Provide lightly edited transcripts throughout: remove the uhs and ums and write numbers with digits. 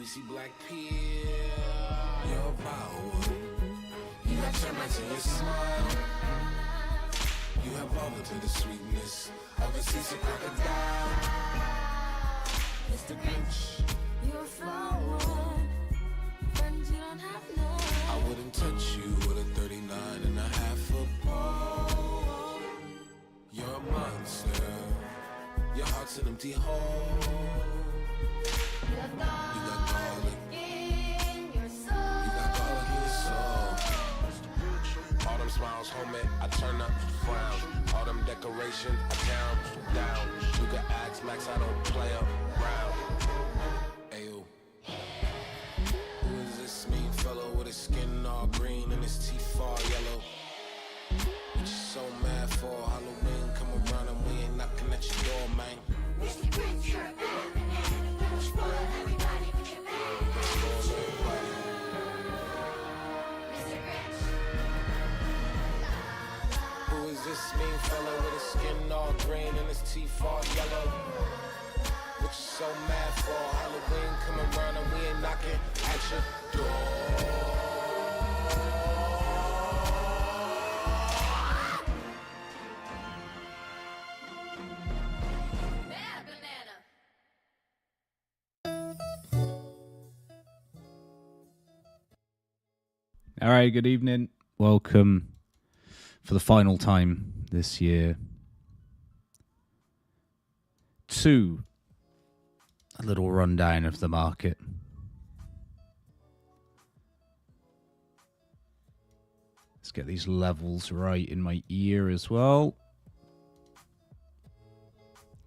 see black peel. Your power. You got termites in your smile. You have over to the sweetness of a seasick crocodile. Mr. Grinch, you're a flower. Friends you don't have none. I wouldn't touch you with a 39 and a half foot pole. You're a monster. Your heart's an empty hole. You got garlic in your soul. You got garlic in your soul. All them smiles, homie, I turn up, frown. All them decorations, I down. You can ask Max, I don't play around. Ayo. Who is this mean fellow with his skin all green and his teeth all yellow? What you so mad for? Halloween come around and we ain't knocking at your door, man. Mr. Grinch, you're a bad banana. You spoil everybody with your bad. Mr. Grinch. Who is this mean fellow with his skin all green and his teeth all yellow? What you so mad for? Halloween come around and we ain't knocking at your door. All right, good evening. Welcome for the final time this year to a little rundown of the market. Let's get these levels right in my ear as well.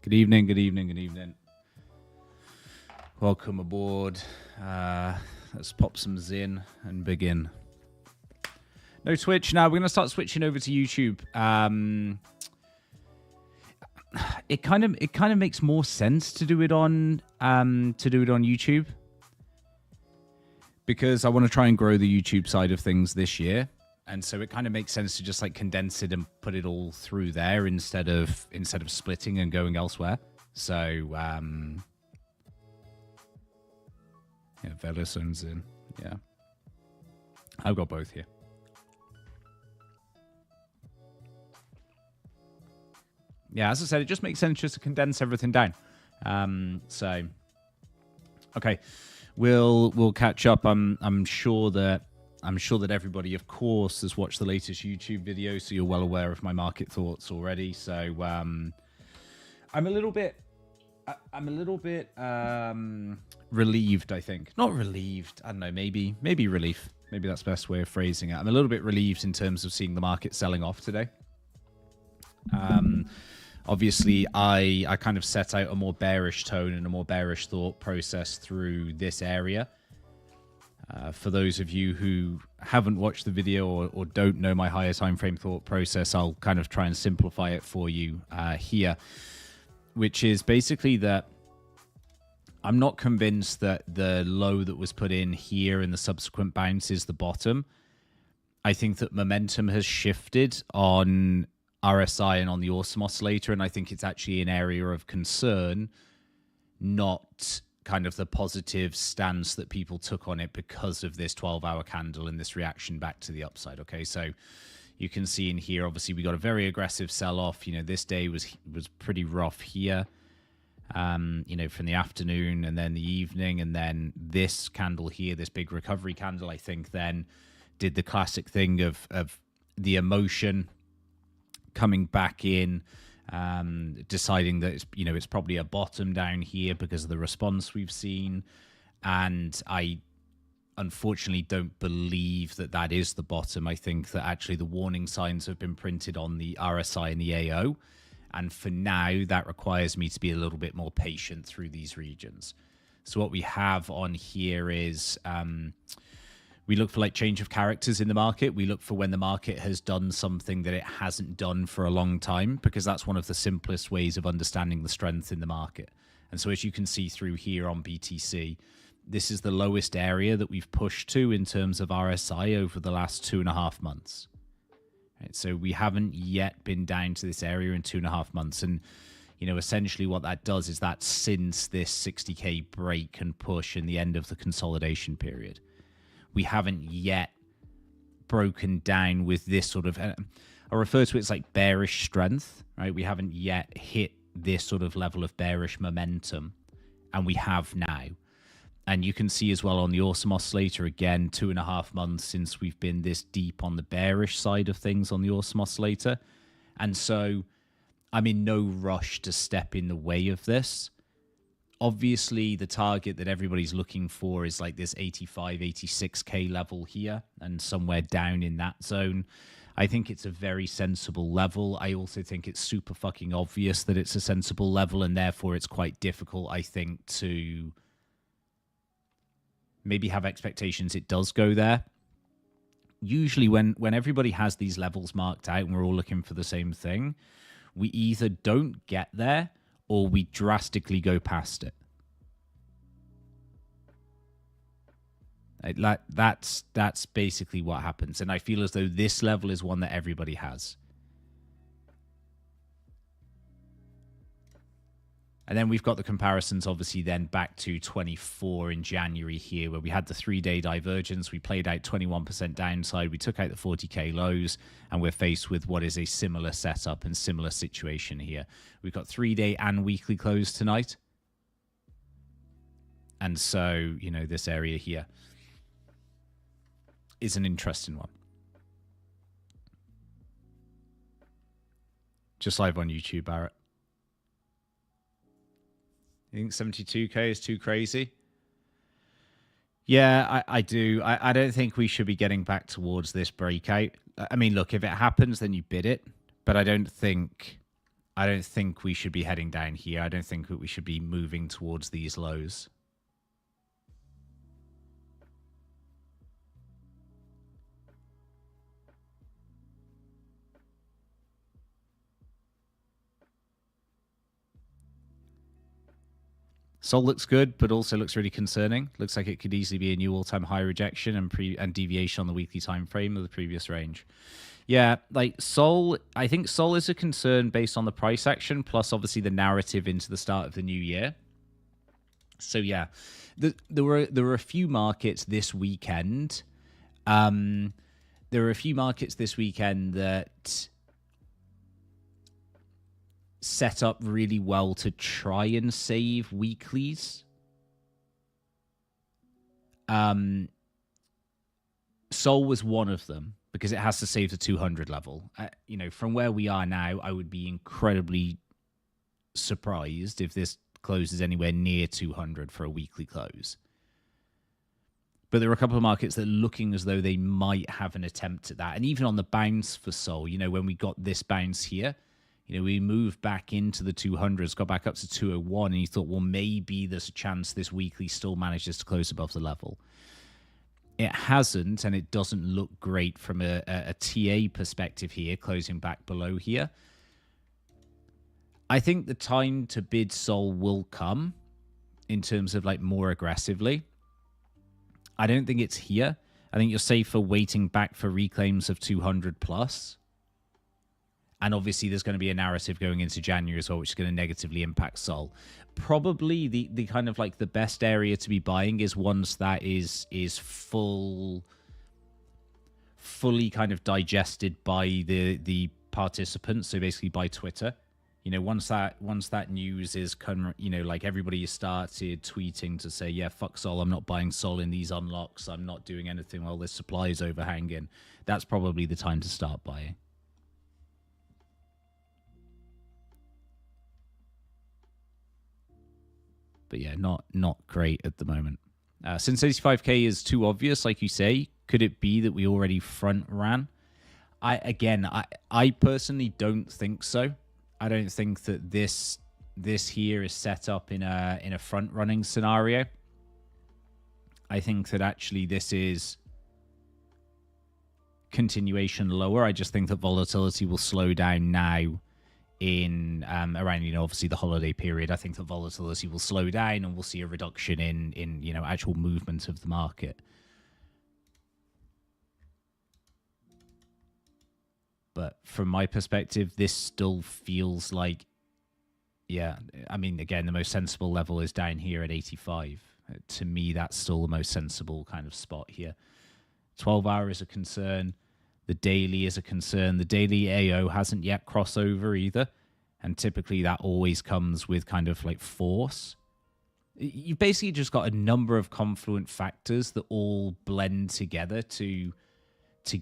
Good evening, good evening, good evening. Welcome aboard. Let's pop some Zin and begin. No Twitch. Now we're going to start switching over to YouTube. It kind of makes more sense to do it on YouTube because I want to try and grow the YouTube side of things this year, and so it kind of makes sense to just like condense it and put it all through there instead of splitting and going elsewhere. So yeah, Velison's in. Yeah, I've got both here. Yeah, as I said, it just makes sense just to condense everything down. So, okay, we'll catch up. I'm sure that everybody, of course, has watched the latest YouTube video, so you're well aware of my market thoughts already. So, I'm a little bit relieved. I think not relieved. I don't know. Maybe relief. Maybe that's the best way of phrasing it. I'm a little bit relieved in terms of seeing the market selling off today. Obviously, I kind of set out a more bearish tone and a more bearish thought process through this area. For those of you who haven't watched the video or don't know my higher time frame thought process, I'll kind of try and simplify it for you here, which is basically that I'm not convinced that the low that was put in here and the subsequent bounce is the bottom. I think that momentum has shifted on RSI and on the Awesome Oscillator, and I think it's actually an area of concern, not kind of the positive stance that people took on it because of this 12-hour candle and this reaction back to the upside. Okay, so you can see in here, obviously, we got a very aggressive sell-off. You know, this day was pretty rough here, you know, from the afternoon and then the evening, and then this candle here, this big recovery candle, I think then did the classic thing of the emotion coming back in, deciding that it's probably a bottom down here because of the response we've seen, and I unfortunately don't believe that that is the bottom. I think that actually the warning signs have been printed on the RSI and the AO, and for now that requires me to be a little bit more patient through these regions. So what we have on here is we look for like change of characters in the market. We look for when the market has done something that it hasn't done for a long time, because that's one of the simplest ways of understanding the strength in the market. And so as you can see through here on BTC, this is the lowest area that we've pushed to in terms of RSI over the last 2.5 months. Right, so we haven't yet been down to this area in 2.5 months. And, essentially what that does is that since this 60K break and push and the end of the consolidation period, we haven't yet broken down with this sort of, I refer to it as like bearish strength, right? We haven't yet hit this sort of level of bearish momentum, and we have now. And you can see as well on the awesome oscillator, again, 2.5 months since we've been this deep on the bearish side of things on the awesome oscillator. And so I'm in no rush to step in the way of this. Obviously, the target that everybody's looking for is like this 85, 86K level here and somewhere down in that zone. I think it's a very sensible level. I also think it's super fucking obvious that it's a sensible level, and therefore it's quite difficult, I think, to maybe have expectations it does go there. Usually when everybody has these levels marked out and we're all looking for the same thing, we either don't get there or we drastically go past it. That's basically what happens. And I feel as though this level is one that everybody has. And then we've got the comparisons, obviously, then back to 24 in January here, where we had the 3-day divergence. We played out 21% downside. We took out the 40K lows, and we're faced with what is a similar setup and similar situation here. We've got 3-day and weekly close tonight. And so, this area here is an interesting one. Just live on YouTube, Barrett. You think 72K is too crazy? Yeah, I do. I don't think we should be getting back towards this breakout. I mean, look, if it happens, then you bid it. But I don't think we should be heading down here. I don't think that we should be moving towards these lows. Sol looks good, but also looks really concerning. Looks like it could easily be a new all-time high rejection and deviation on the weekly time frame of the previous range. Yeah, like Sol, I think Sol is a concern based on the price action, plus obviously the narrative into the start of the new year. So yeah, there were a few markets this weekend. There were a few markets this weekend that set up really well to try and save weeklies. Sol was one of them because it has to save the 200 level. From where we are now, I would be incredibly surprised if this closes anywhere near 200 for a weekly close. But there are a couple of markets that are looking as though they might have an attempt at that. And even on the bounce for Sol, when we got this bounce here, we moved back into the 200s, got back up to 201, and you thought, well, maybe there's a chance this weekly still manages to close above the level. It hasn't, and it doesn't look great from a TA perspective here, closing back below here. I think the time to bid Sol will come in terms of like more aggressively. I don't think it's here. I think you're safer waiting back for reclaims of 200 plus. And obviously, there's going to be a narrative going into January as well, which is going to negatively impact Sol. Probably the kind of like the best area to be buying is once that is fully kind of digested by the participants. So basically by Twitter, once that news is like everybody started tweeting to say, yeah, fuck Sol, I'm not buying Sol in these unlocks. I'm not doing anything while this supply is overhanging. That's probably the time to start buying. But yeah, not great at the moment. Since 85K is too obvious, like you say, could it be that we already front ran? I personally don't think so. I don't think that this here is set up in a front running scenario. I think that actually this is continuation lower. I just think that volatility will slow down now in around obviously the holiday period. I think that volatility will slow down and we'll see a reduction in actual movement of the market. But from my perspective, this still feels like Yeah, I mean, again, the most sensible level is down here at 85. To me, that's still the most sensible kind of spot here. 12-hour is a concern. The daily is a concern. The daily AO hasn't yet crossed over either. And typically that always comes with kind of like force. You've basically just got a number of confluent factors that all blend together to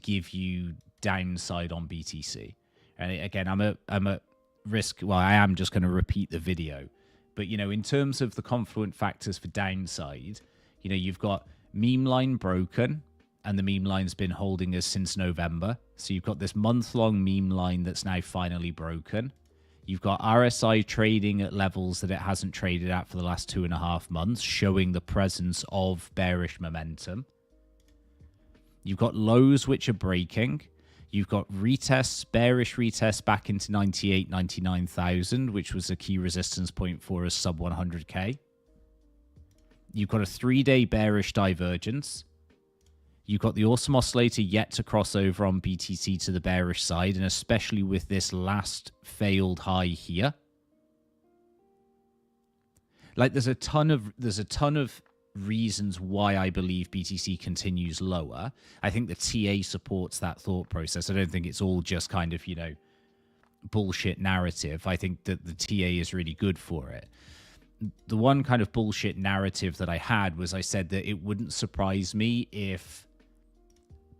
give you downside on BTC. And again, I'm a risk. Well, I am just going to repeat the video, but you know, in terms of the confluent factors for downside, you know, you've got meme line broken, and the meme line's been holding us since November. So you've got this month-long meme line that's now finally broken. You've got RSI trading at levels that it hasn't traded at for the last 2.5 months, showing the presence of bearish momentum. You've got lows which are breaking. You've got retests, bearish retests back into 98, 99,000, which was a key resistance point for us sub 100K. You've got a 3-day bearish divergence. You've got the awesome oscillator yet to cross over on BTC to the bearish side, and especially with this last failed high here. Like there's a ton of reasons why I believe BTC continues lower. I think the TA supports that thought process. I don't think it's all just kind of, you know, bullshit narrative. I think that the TA is really good for it. The one kind of bullshit narrative that I had was I said that it wouldn't surprise me if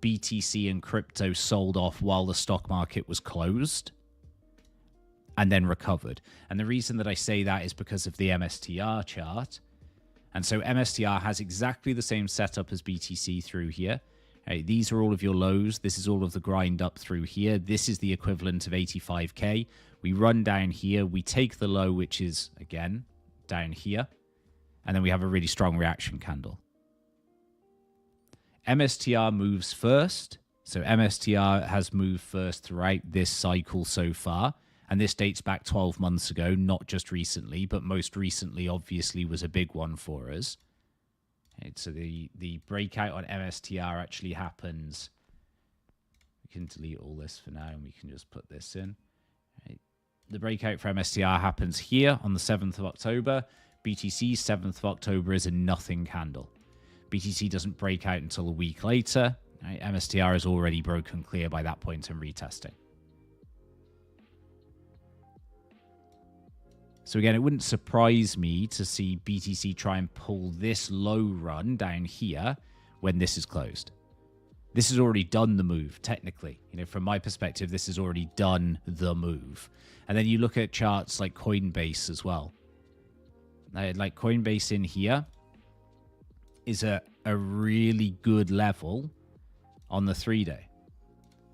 BTC and crypto sold off while the stock market was closed and then recovered. And the reason that I say that is because of the MSTR chart. And so MSTR has exactly the same setup as BTC through here. Okay, these are all of your lows. This is all of the grind up through here. This is the equivalent of 85K. We run down here. We take the low, which is, again, down here. And then we have a really strong reaction candle. MSTR moves first. So MSTR has moved first throughout this cycle so far. And this dates back 12 months ago, not just recently, but most recently, obviously, was a big one for us. Okay, so the breakout on MSTR actually happens. We can delete all this for now, and we can just put this in. Okay. The breakout for MSTR happens here on the 7th of October. BTC 7th of October is a nothing candle. BTC doesn't break out until a week later. Right? MSTR is already broken clear by that point and retesting. So again, it wouldn't surprise me to see BTC try and pull this low run down here when this is closed. This has already done the move, technically. You know, from my perspective, this has already done the move. And then you look at charts like Coinbase as well. Like Coinbase in here is a really good level on the 3-day.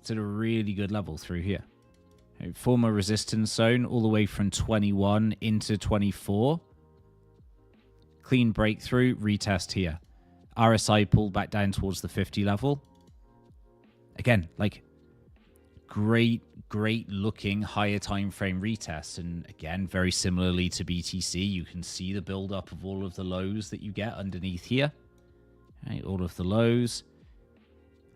It's at a really good level through here. Former resistance zone all the way from 21 into 24. Clean breakthrough, retest here. RSI pulled back down towards the 50 level. Again, like great looking higher time frame retest. And again, very similarly to BTC, you can see the buildup of all of the lows that you get underneath here. Right, all of the lows.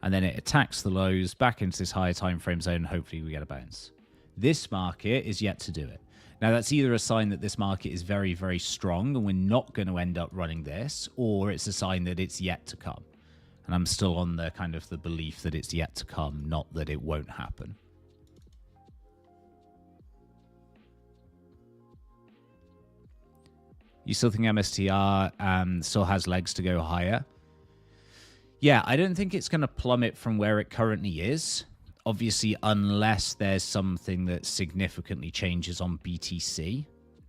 And then it attacks the lows back into this higher time frame zone. And hopefully we get a bounce. This market is yet to do it. Now, that's either a sign that this market is very, very strong and we're not going to end up running this, or it's a sign that it's yet to come. And I'm still on the kind of the belief that it's yet to come, not that it won't happen. You still think MSTR still has legs to go higher? Yeah, I don't think it's going to plummet from where it currently is. Obviously, unless there's something that significantly changes on BTC.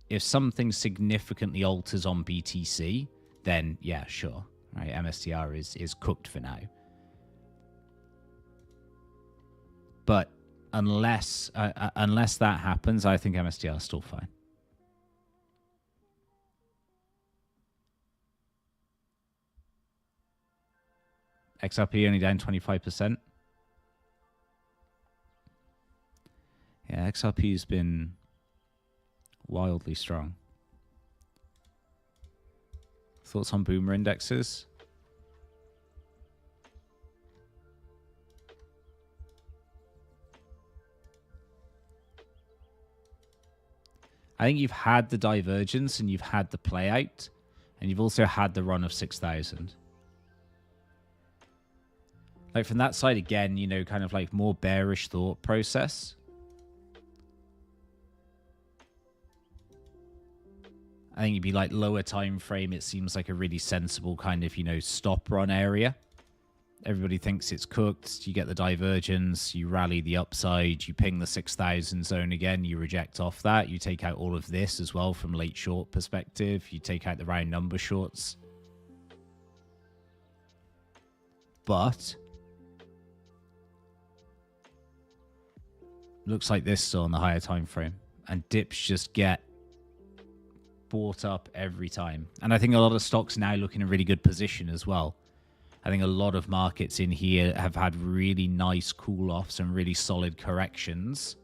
If something significantly alters on BTC, then yeah, sure. Right, MSTR is cooked for now. But unless that happens, I think MSTR is still fine. XRP only down 25%. Yeah, XRP has been wildly strong. Thoughts on boomer indexes? I think you've had the divergence and you've had the play out, and you've also had the run of 6,000. Like from that side again, you know, kind of like more bearish thought process. I think you'd be like lower time frame. It seems like a really sensible kind of, you know, stop run area. Everybody thinks it's cooked. You get the divergence. You rally the upside. You ping the 6,000 zone again. You reject off that. You take out all of this as well from late short perspective. You take out the round number shorts. But looks like this still on the higher time frame. And dips just get bought up every time. And I think a lot of stocks now look in a really good position as well. I think a lot of markets in here have had really nice cool-offs and really solid corrections.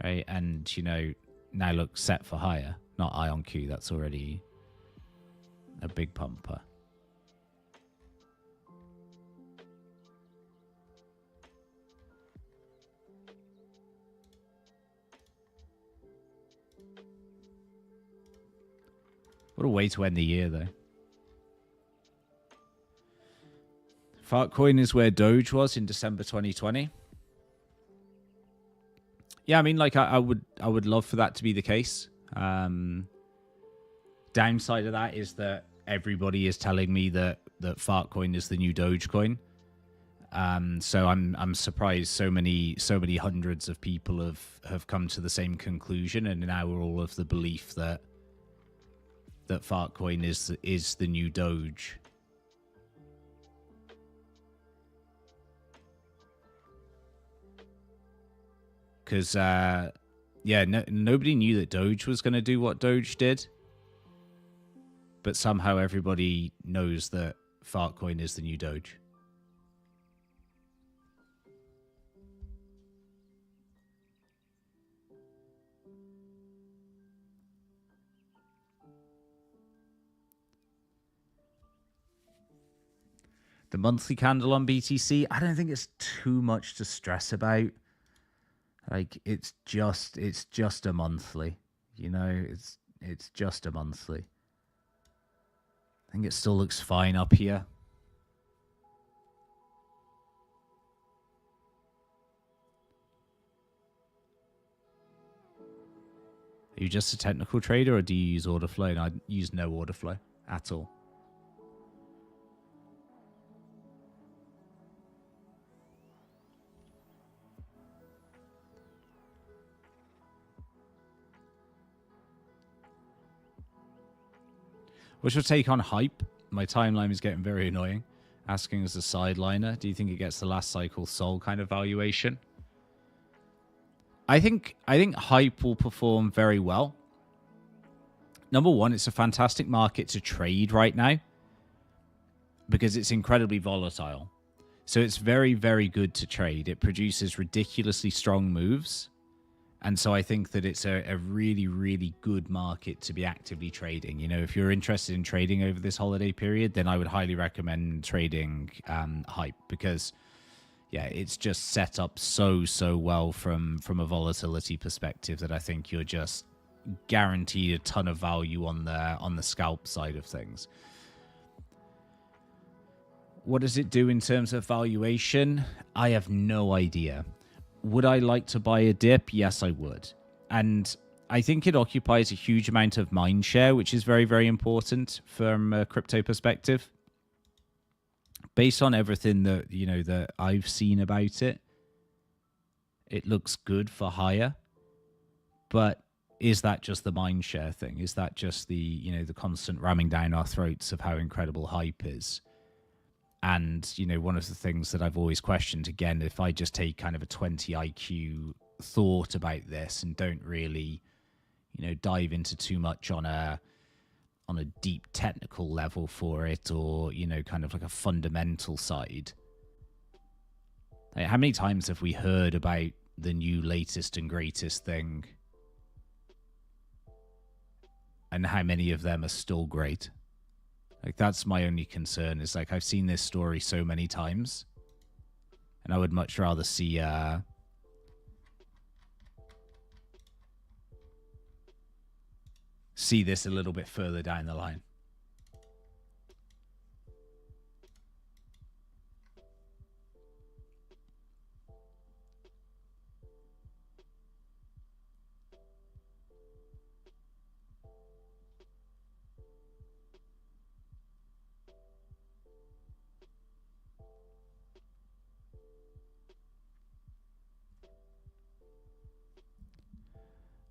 Right? And, you know, now look set for higher. Not eye on Q. That's already a big pumper. What a way to end the year, though. Fartcoin is where Doge was in December 2020. Yeah, I mean, like I would love for that to be the case. Downside of that is that everybody is telling me that Fartcoin is the new Dogecoin. So I'm surprised so many hundreds of people have come to the same conclusion, and now we're all of the belief that Fartcoin is the new Doge. Because, yeah, nobody knew that Doge was going to do what Doge did. But somehow everybody knows that Fartcoin is the new Doge. The monthly candle on BTC, I don't think it's too much to stress about. Like it's just a monthly, you know, it's just a monthly. I think it still looks fine up here. Are you just a technical trader, or do you use order flow? And I use no order flow at all. What's your take on hype? My timeline is getting very annoying. Asking as a sideliner, do you think it gets the last cycle sold kind of valuation? I think hype will perform very well. Number one, it's a fantastic market to trade right now because it's incredibly volatile. So it's very, very good to trade. It produces ridiculously strong moves. And so I think that it's a really, really good market to be actively trading. You know, if you're interested in trading over this holiday period, then I would highly recommend trading hype because, yeah, it's just set up so well from a volatility perspective that I think you're just guaranteed a ton of value on the scalp side of things. What does it do in terms of valuation? I have no idea. Would I like to buy a dip? Yes, I would. And I think it occupies a huge amount of mind share, which is very, very important from a crypto perspective. Based on everything that, you know, that I've seen about it, it looks good for higher. But is that just the mind share thing? Is that just the, you know, the constant ramming down our throats of how incredible hype is? And, you know, one of the things that I've always questioned, again, if I just take kind of a 20 IQ thought about this and don't really, you know, dive into too much on a deep technical level for it, or, you know, kind of like a fundamental side. Like, how many times have we heard about the new latest and greatest thing? And how many of them are still great? Like, that's my only concern, is like, I've seen this story so many times, and I would much rather see see this a little bit further down the line.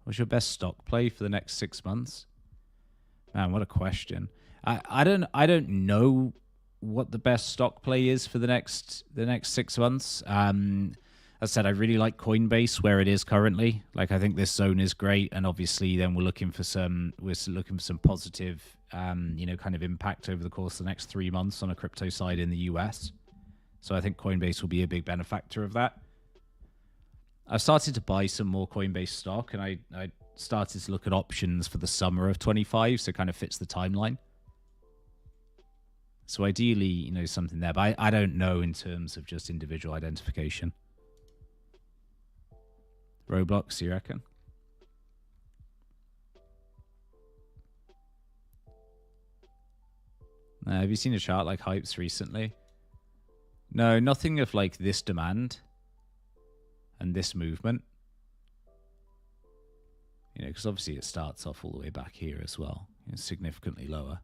What's your best stock play for the next 6 months? Man, what a question. I don't know what the best stock play is for the next 6 months. As I said, I really like Coinbase where it is currently. Like, I think this zone is great, and obviously then we're looking for some positive kind of impact over the course of the next 3 months on a crypto side in the US. So I think Coinbase will be a big benefactor of that. I've started to buy some more Coinbase stock, and I started to look at options for the summer of 25, so it kind of fits the timeline. So ideally, something there, but I don't know in terms of just individual identification. Roblox, you reckon? Have you seen a chart like Hypes recently? No, nothing of like this demand and this movement. Because obviously it starts off all the way back here as well. It's significantly lower.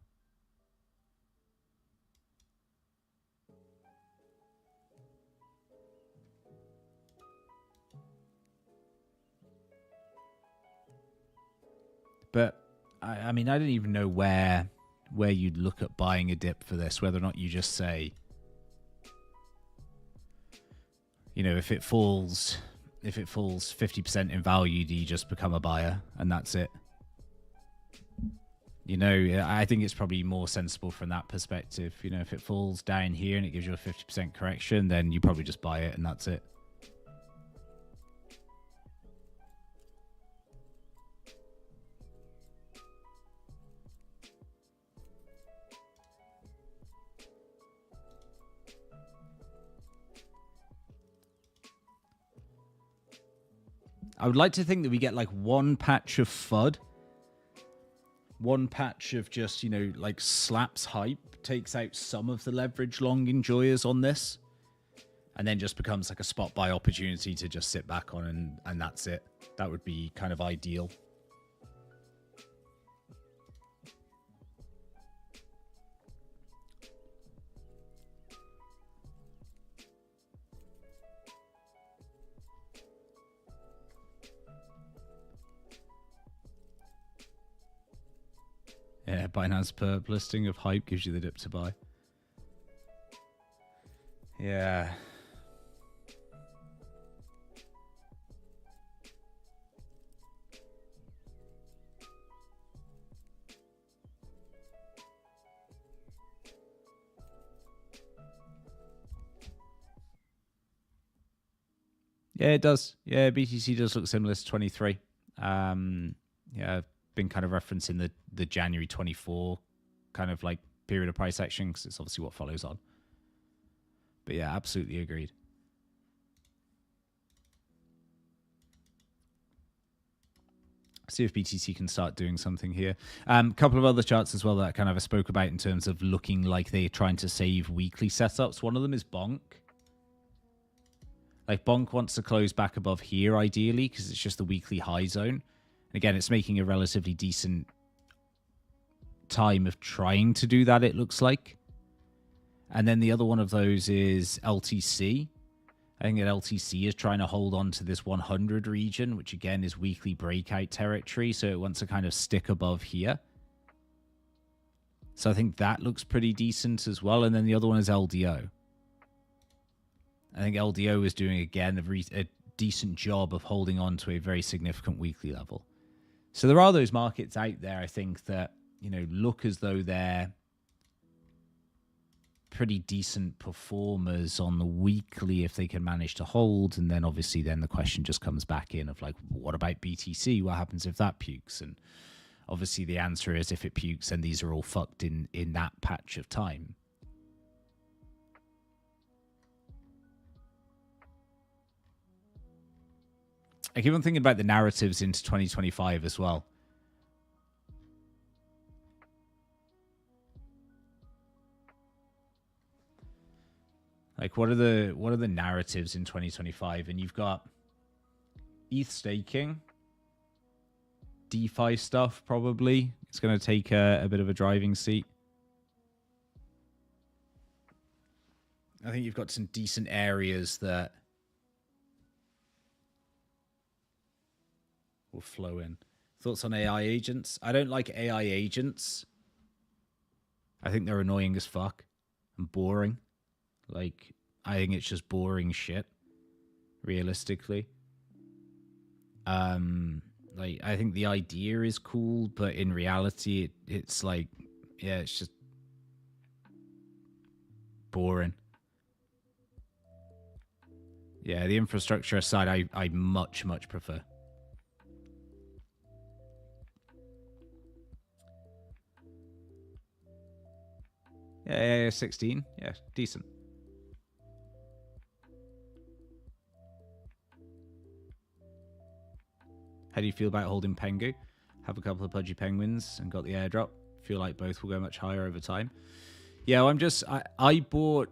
But I mean, I don't even know where you'd look at buying a dip for this, whether or not you just say, if it falls 50% in value, do you just become a buyer and that's it? I think it's probably more sensible from that perspective. If it falls down here and it gives you a 50% correction, then you probably just buy it and that's it. I would like to think that we get like one patch of FUD. One patch of just, like slaps hype, takes out some of the leverage long enjoyers on this, and then just becomes like a spot buy opportunity to just sit back on and that's it. That would be kind of ideal. Yeah, Binance perp listing of hype gives you the dip to buy. Yeah. Yeah, it does. Yeah, BTC does look similar to 23. Yeah, been kind of referencing the January 24 kind of like period of price action because it's obviously what follows on. But yeah, absolutely agreed. See if BTC can start doing something here. A couple of other charts as well that kind of I spoke about in terms of looking like they're trying to save weekly setups. One of them is Bonk. Like Bonk wants to close back above here ideally because it's just the weekly high zone. Again, it's making a relatively decent time of trying to do that, it looks like. And then the other one of those is LTC. I think that LTC is trying to hold on to this 100 region, which again is weekly breakout territory. So it wants to kind of stick above here. So I think that looks pretty decent as well. And then the other one is LDO. I think LDO is doing, again, a decent job of holding on to a very significant weekly level. So there are those markets out there, I think, that, look as though they're pretty decent performers on the weekly if they can manage to hold. And then obviously then the question just comes back in of like, what about BTC? What happens if that pukes? And obviously the answer is if it pukes, then these are all fucked in that patch of time. I keep on thinking about the narratives into 2025 as well. Like, what are the narratives in 2025? And you've got ETH staking, DeFi stuff, probably. It's going to take a bit of a driving seat. I think you've got some decent areas that will flow in. Thoughts on AI agents? I don't like AI agents. I think they're annoying as fuck and boring. Like, I think it's just boring shit, realistically. Like, I think the idea is cool, but in reality, it's like, yeah, it's just boring. Yeah, the infrastructure side, I much, much prefer. Yeah, 16. Yeah, decent. How do you feel about holding PENGU? Have a couple of Pudgy penguins and got the airdrop. Feel like both will go much higher over time. Yeah, I bought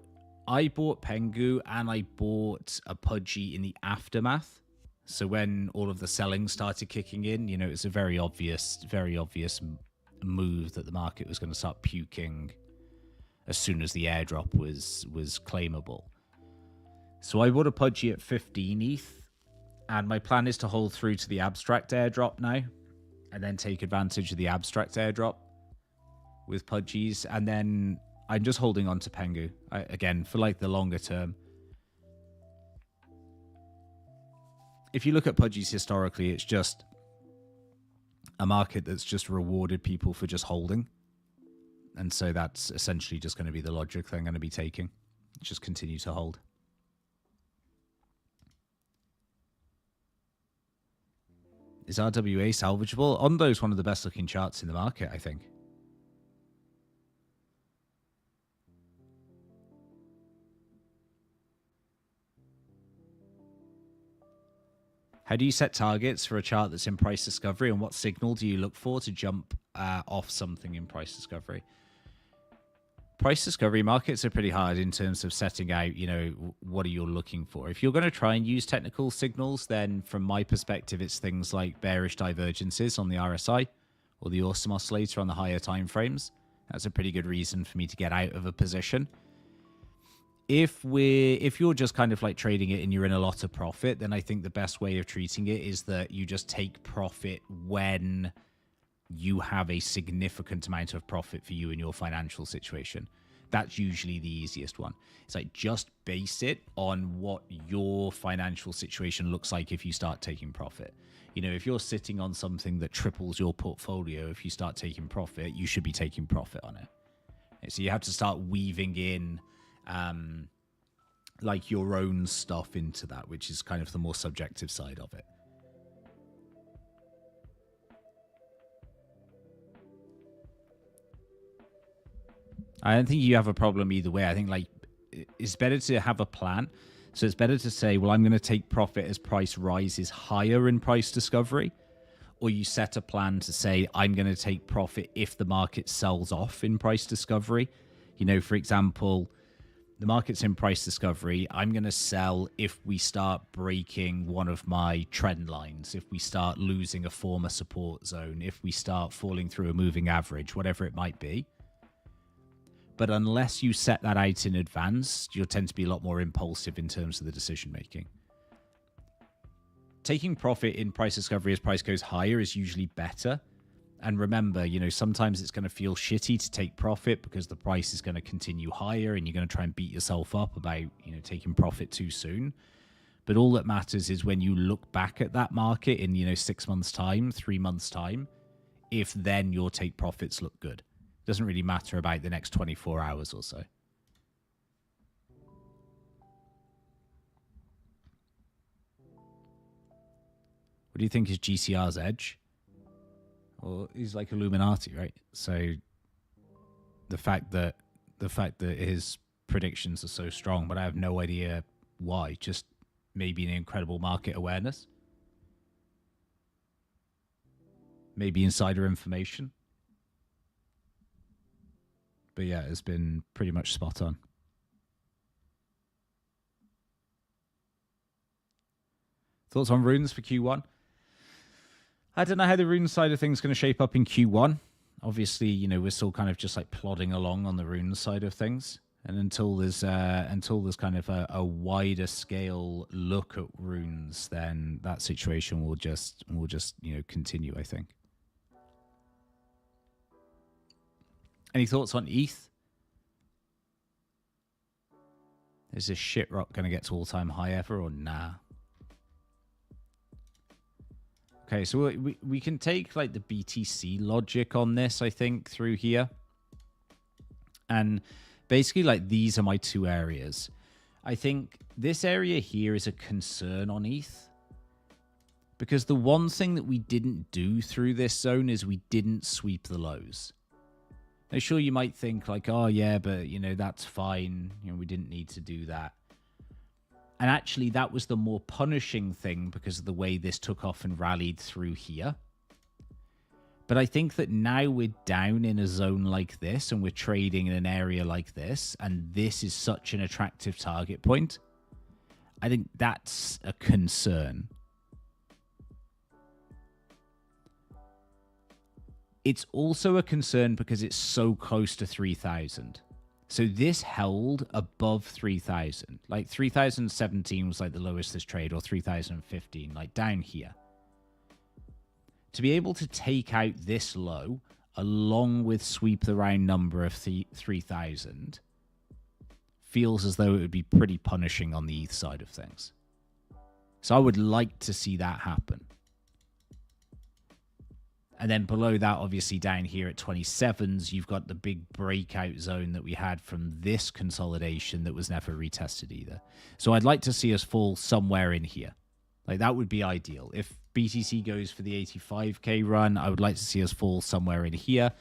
PENGU and I bought a Pudgy in the aftermath. So when all of the selling started kicking in, you know, it's a very obvious move that the market was going to start puking as soon as the airdrop was claimable. So I bought a Pudgy at 15 ETH, and my plan is to hold through to the abstract airdrop now, and then take advantage of the abstract airdrop with Pudgies, and then I'm just holding on to PENGU, again, for like the longer term. If you look at Pudgies historically, it's just a market that's just rewarded people for just holding. And so that's essentially just going to be the logic they're going to be taking. Just continue to hold. Is RWA salvageable? Ondo's one of the best looking charts in the market, I think. How do you set targets for a chart that's in price discovery, and what signal do you look for to jump off something in price discovery? Price discovery markets are pretty hard in terms of setting out, you know, what are you looking for. If you're going to try and use technical signals, then from my perspective, it's things like bearish divergences on the RSI or the awesome oscillator on the higher time frames. That's a pretty good reason for me to get out of a position. If you're just kind of like trading it and you're in a lot of profit, then I think the best way of treating it is that you just take profit when you have a significant amount of profit for you in your financial situation. That's usually the easiest one. It's like just base it on what your financial situation looks like if you start taking profit. You know, if you're sitting on something that triples your portfolio, if you start taking profit, you should be taking profit on it. So you have to start weaving in like your own stuff into that, which is kind of the more subjective side of it. I don't think you have a problem either way. I think like it's better to have a plan. So it's better to say, well, I'm going to take profit as price rises higher in price discovery, or you set a plan to say, I'm going to take profit if the market sells off in price discovery. You know, for example, the market's in price discovery. I'm going to sell if we start breaking one of my trend lines, if we start losing a former support zone, if we start falling through a moving average, whatever it might be. But unless you set that out in advance, you'll tend to be a lot more impulsive in terms of the decision making. Taking profit in price discovery as price goes higher is usually better. And remember, you know, sometimes it's going to feel shitty to take profit because the price is going to continue higher and you're going to try and beat yourself up about, you know, taking profit too soon. But all that matters is when you look back at that market in, you know, 6 months' time, 3 months' time, if then your take profits look good. Doesn't really matter about the next 24 hours or so. What do you think is GCR's edge? Well, he's like Illuminati, right? So the fact that his predictions are so strong, but I have no idea why. Just maybe an incredible market awareness. Maybe insider information. But yeah, it's been pretty much spot on. Thoughts on runes for Q1? I don't know how the rune side of things is going to shape up in Q1. Obviously, you know, we're still kind of just like plodding along on the rune side of things. And until there's kind of a wider scale look at runes, then that situation will just you know, continue, I think. Any thoughts on ETH? Is this shit rock going to get to all-time high ever or nah? Okay, so we can take like the BTC logic on this, I think, through here. And basically, like, these are my two areas. I think this area here is a concern on ETH. Because the one thing that we didn't do through this zone is we didn't sweep the lows. Now, sure, you might think like, oh, yeah, but, you know, that's fine. You know, we didn't need to do that. And actually, that was the more punishing thing because of the way this took off and rallied through here. But I think that now we're down in a zone like this and we're trading in an area like this, and this is such an attractive target point. I think that's a concern. It's also a concern because it's so close to 3,000. So this held above 3,000. Like 3,017 was like the lowest this trade, or 3,015, like down here. To be able to take out this low, along with sweep the round number of 3,000, feels as though it would be pretty punishing on the ETH side of things. So I would like to see that happen. And then below that, obviously down here at 27s, you've got the big breakout zone that we had from this consolidation that was never retested either. So I'd like to see us fall somewhere in here. Like, that would be ideal. If BTC goes for the 85k run, I would like to see us fall somewhere in here.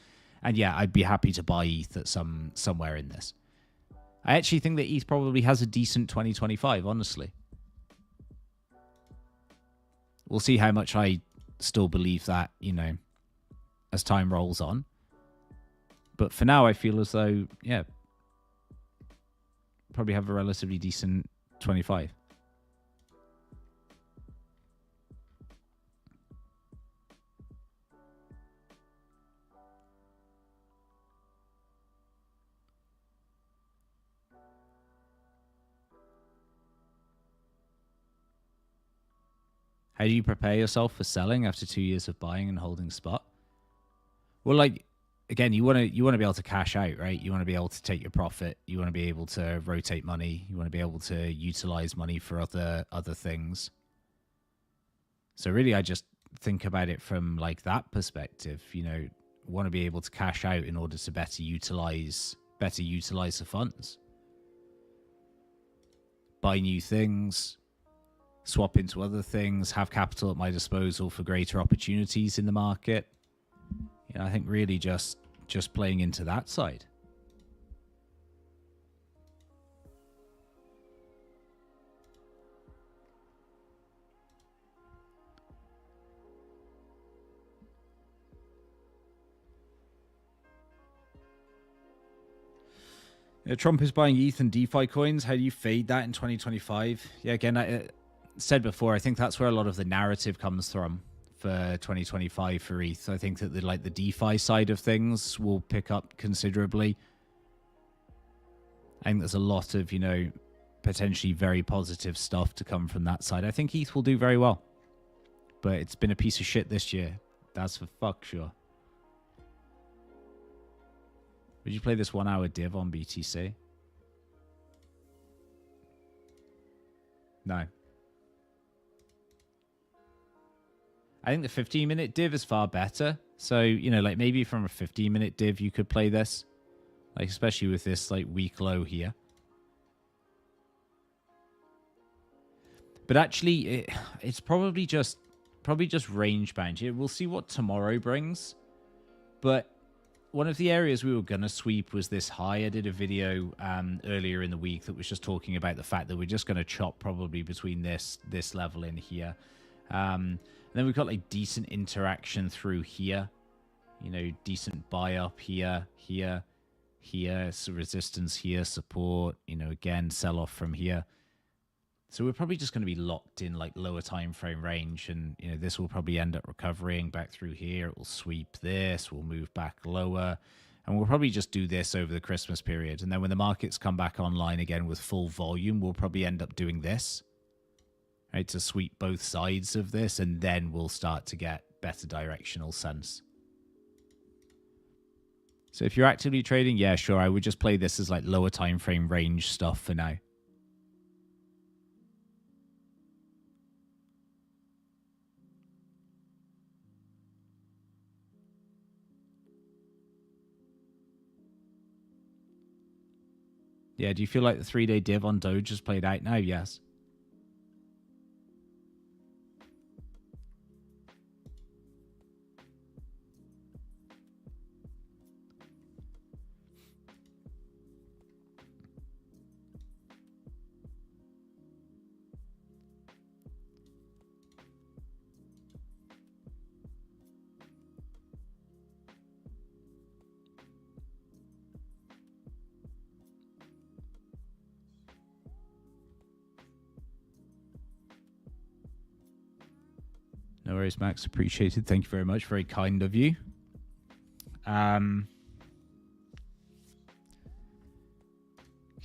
And yeah, I'd be happy to buy ETH at somewhere in this. I actually think that ETH probably has a decent 2025, honestly. We'll see how much I still believe that, you know, as time rolls on. But for now, I feel as though, yeah, probably have a relatively decent 25. How do you prepare yourself for selling after 2 years of buying and holding spot? Well, like, again, you want to be able to cash out, right? You want to be able to take your profit. You want to be able to rotate money. You want to be able to utilize money for other things. So really, I just think about it from like that perspective. You know, want to be able to cash out in order to better utilize the funds. Buy new things, swap into other things, have capital at my disposal for greater opportunities in the market. You know, I think really just playing into that side. Trump is buying ETH and DeFi coins. How do you fade that in 2025? Yeah, again, I said before, I think that's where a lot of the narrative comes from for 2025 for ETH. I think that the DeFi side of things will pick up considerably. I think there's a lot of, you know, potentially very positive stuff to come from that side. I think ETH will do very well. But it's been a piece of shit this year. That's for fuck sure. Would you play this 1 hour div on BTC? No. I think the 15-minute div is far better. So, you know, like maybe from a 15-minute div, you could play this. Like, especially with this, like, weak low here. But actually, it's probably just range bound. We'll see what tomorrow brings. But one of the areas we were going to sweep was this high. I did a video earlier in the week that was just talking about the fact that we're just going to chop probably between this level in here. And then we've got like decent interaction through here. You know, decent buy up here, here, here. So resistance here, support. You know, again, sell off from here. So we're probably just going to be locked in like lower time frame range, and you know this will probably end up recovering back through here. It will sweep this, we'll move back lower, and we'll probably just do this over the Christmas period. And then when the markets come back online again with full volume, we'll probably end up doing this, right, to sweep both sides of this, and then we'll start to get better directional sense. So if you're actively trading, yeah, sure, I would just play this as like lower time frame range stuff for now. Yeah, do you feel like the 3-day div on Doge has played out now? Yes. No worries, Max. Appreciated. Thank you very much. Very kind of you. Can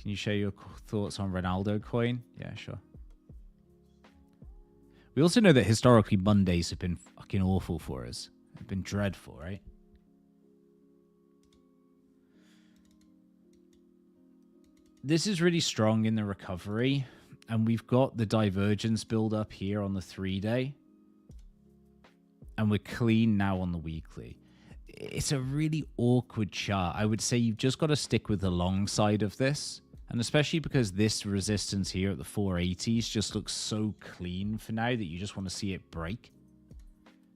you share your thoughts on Ronaldo coin? Yeah, sure. We also know that historically Mondays have been fucking awful for us. They've been dreadful, right? This is really strong in the recovery, and we've got the divergence build up here on the 3-day. And we're clean now on the weekly. It's a really awkward chart. I would say you've just got to stick with the long side of this. And especially because this resistance here at the 480s just looks so clean for now that you just want to see it break.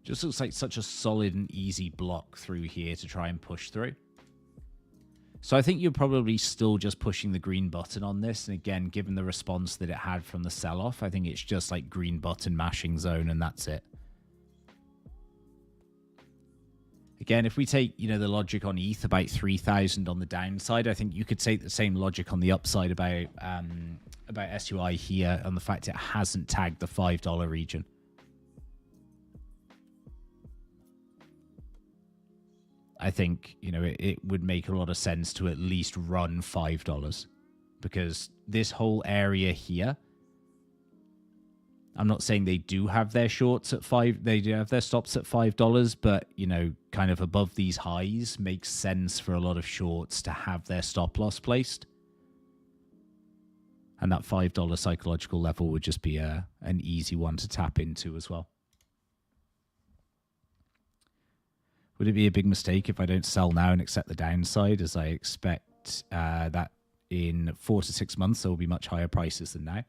Just looks like such a solid and easy block through here to try and push through. So I think you're probably still just pushing the green button on this. And again, given the response that it had from the sell-off, I think it's just like green button mashing zone and that's it. Again, if we take, you know, the logic on ETH about 3,000 on the downside, I think you could take the same logic on the upside about SUI here on the fact it hasn't tagged the $5 region. I think, you know, it would make a lot of sense to at least run $5 because this whole area here, I'm not saying they do have their shorts at they do have their stops at $5, but, you know, kind of above these highs makes sense for a lot of shorts to have their stop loss placed. And that $5 psychological level would just be an easy one to tap into as well. Would it be a big mistake if I don't sell now and accept the downside, as I expect that in 4 to 6 months there will be much higher prices than now?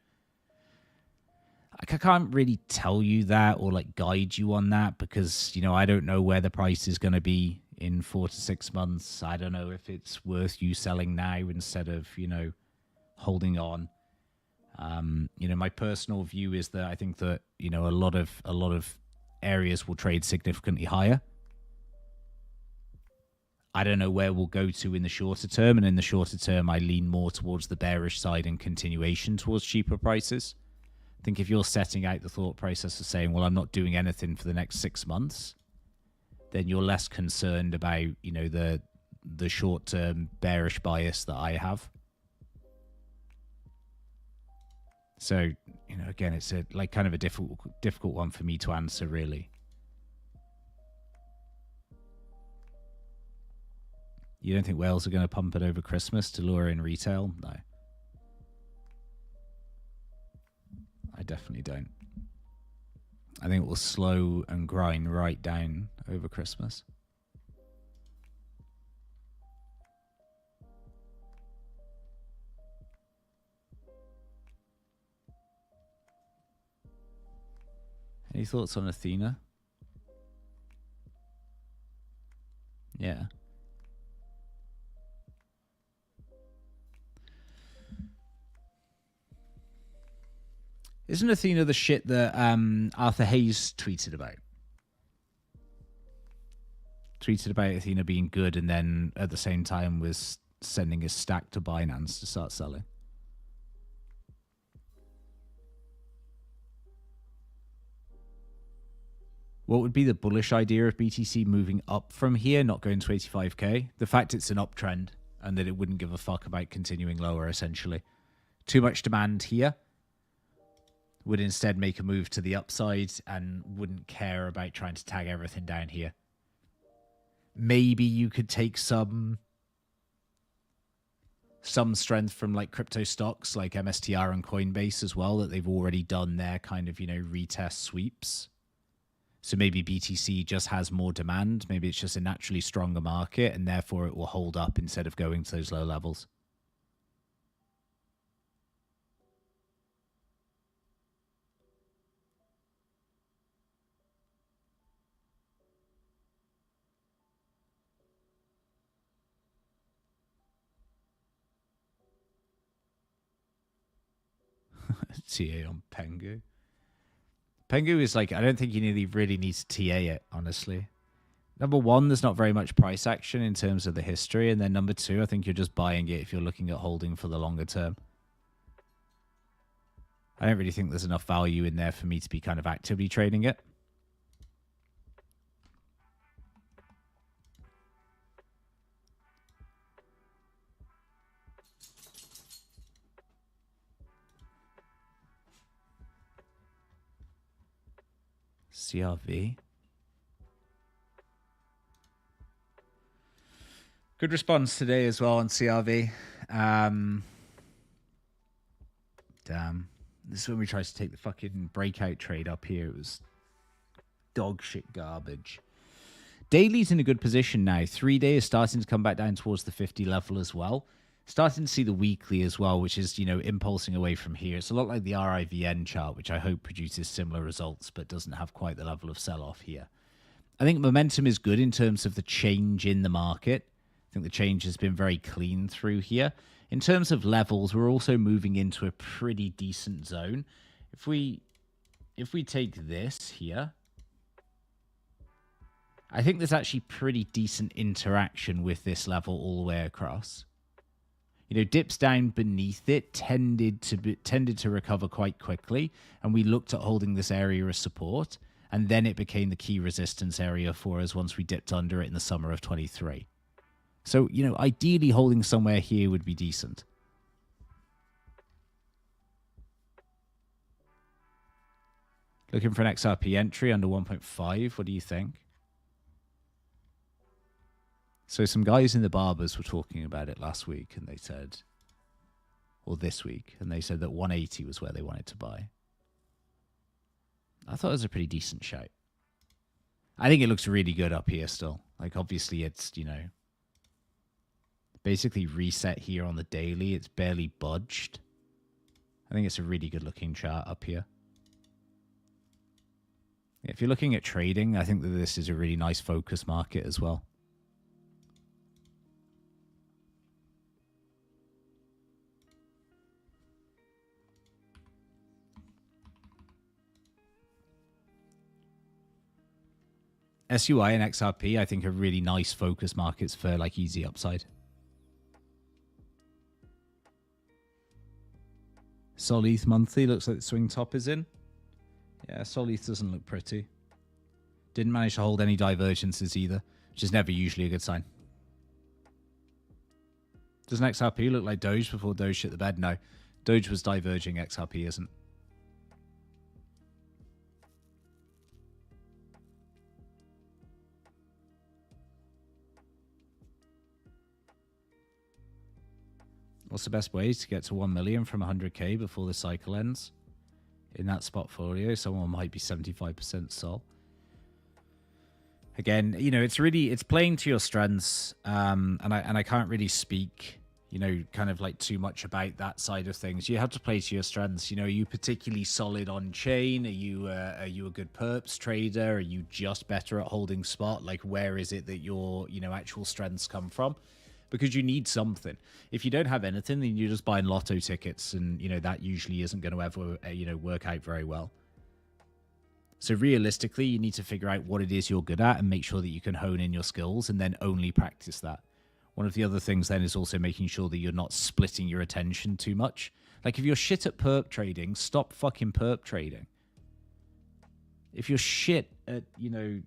I can't really tell you that or like guide you on that because, you know, I don't know where the price is going to be in 4 to 6 months. I don't know if it's worth you selling now instead of, you know, holding on. You know, my personal view is that I think that, you know, a lot of areas will trade significantly higher. I don't know where we'll go to in the shorter term. And in the shorter term, I lean more towards the bearish side and continuation towards cheaper prices. I think if you're setting out the thought process of saying, well, I'm not doing anything for the next 6 months, then you're less concerned about, you know, the short-term bearish bias that I have. So, you know, again, it's a like kind of a difficult one for me to answer, really. You don't think whales are going to pump it over Christmas to lure in retail? No. I definitely don't. I think it will slow and grind right down over Christmas. Any thoughts on Athena? Yeah. Isn't Athena the shit that Arthur Hayes tweeted about? Tweeted about Athena being good and then at the same time was sending his stack to Binance to start selling. What would be the bullish idea of BTC moving up from here, not going to 85k? The fact it's an uptrend and that it wouldn't give a fuck about continuing lower, essentially. Too much demand here. Would instead make a move to the upside and wouldn't care about trying to tag everything down here. Maybe you could take some strength from like crypto stocks like MSTR and Coinbase as well, that they've already done their kind of, retest sweeps. So maybe BTC just has more demand. Maybe it's just a naturally stronger market and therefore it will hold up instead of going to those low levels. TA on PENGU. PENGU is like, I don't think you really need to TA it, honestly. Number one, there's not very much price action in terms of the history. And then number two, I think you're just buying it if you're looking at holding for the longer term. I don't really think there's enough value in there for me to be kind of actively trading it. CRV. Good response today as well on CRV. Damn. This is when we tried to take the fucking breakout trade up here. It was dog shit garbage. Daily's in a good position now. 3-day is starting to come back down towards the 50 level as well. Starting to see the weekly as well, which is, impulsing away from here. It's a lot like the RIVN chart, which I hope produces similar results, but doesn't have quite the level of sell-off here. I think momentum is good in terms of the change in the market. I think the change has been very clean through here. In terms of levels, we're also moving into a pretty decent zone. If we take this here, I think there's actually pretty decent interaction with this level all the way across. Dips down beneath it tended to recover quite quickly, and we looked at holding this area as support, and then it became the key resistance area for us once we dipped under it in the summer of 23. So, ideally holding somewhere here would be decent. Looking for an XRP entry under 1.5. What do you think? So some guys in the barbers were talking about it last week, and they said, or this week, and they said that 180 was where they wanted to buy. I thought it was a pretty decent shout. I think it looks really good up here still. Like, obviously it's, basically reset here on the daily. It's barely budged. I think it's a really good looking chart up here. If you're looking at trading, I think that this is a really nice focus market as well. SUI and XRP, I think, are really nice focus markets for like easy upside. Soleth monthly looks like the swing top is in. Yeah, Soleth doesn't look pretty. Didn't manage to hold any divergences either, which is never usually a good sign. Doesn't XRP look like Doge before Doge shit the bed? No. Doge was diverging, XRP isn't. What's the best way to get to 1 million from 100k before the cycle ends? In that spot folio, someone might be 75% sol. Again, it's playing to your strengths, and I can't really speak, kind of like too much about that side of things. You have to play to your strengths. Are you particularly solid on chain? Are you a good perps trader? Are you just better at holding spot? Like, where is it that your actual strengths come from? Because you need something. If you don't have anything, then you're just buying lotto tickets, and that usually isn't going to ever work out very well. So realistically, you need to figure out what it is you're good at and make sure that you can hone in your skills and then only practice that. One of the other things then is also making sure that you're not splitting your attention too much. Like, if you're shit at perp trading, stop fucking perp trading. If you're shit at, you know,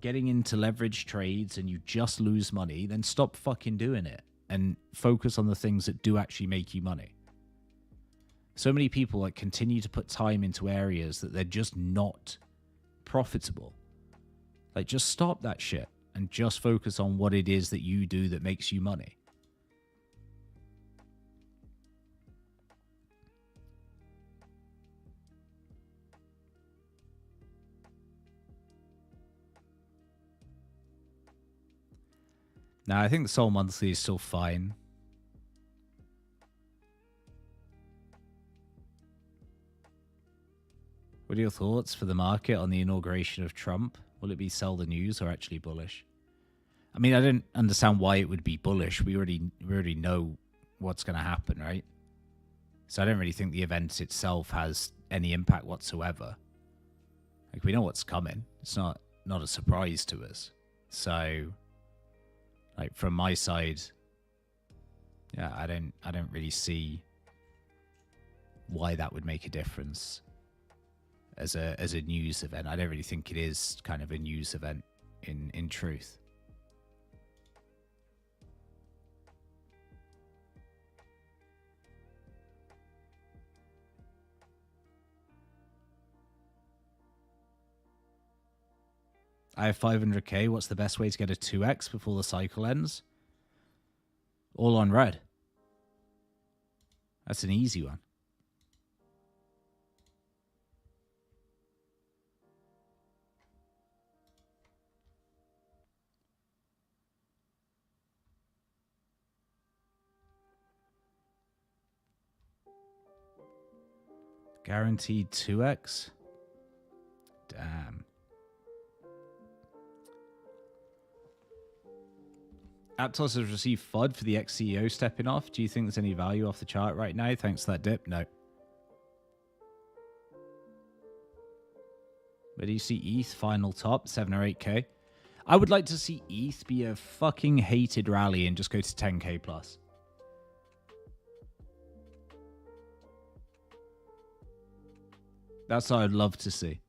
getting into leverage trades and you just lose money, then stop fucking doing it and focus on the things that do actually make you money. So many people like continue to put time into areas that they're just not profitable. Like, just stop that shit and just focus on what it is that you do that makes you money. Now, I think the Sol Monthly is still fine. What are your thoughts for the market on the inauguration of Trump? Will it be sell the news or actually bullish? I mean, I don't understand why it would be bullish. We already know what's going to happen, right? So I don't really think the event itself has any impact whatsoever. Like, we know what's coming. It's not a surprise to us. So, like, from my side, yeah, I don't really see why that would make a difference as a news event. I don't really think it is kind of a news event in truth. I have 500k. What's the best way to get a 2x before the cycle ends? All on red. That's an easy one. Guaranteed 2x? Damn. Aptos has received FUD for the ex-CEO stepping off. Do you think there's any value off the chart right now? Thanks for that dip. No. Where do you see ETH final top? 7 or 8k? I would like to see ETH be a fucking hated rally and just go to 10k plus. That's what I'd love to see.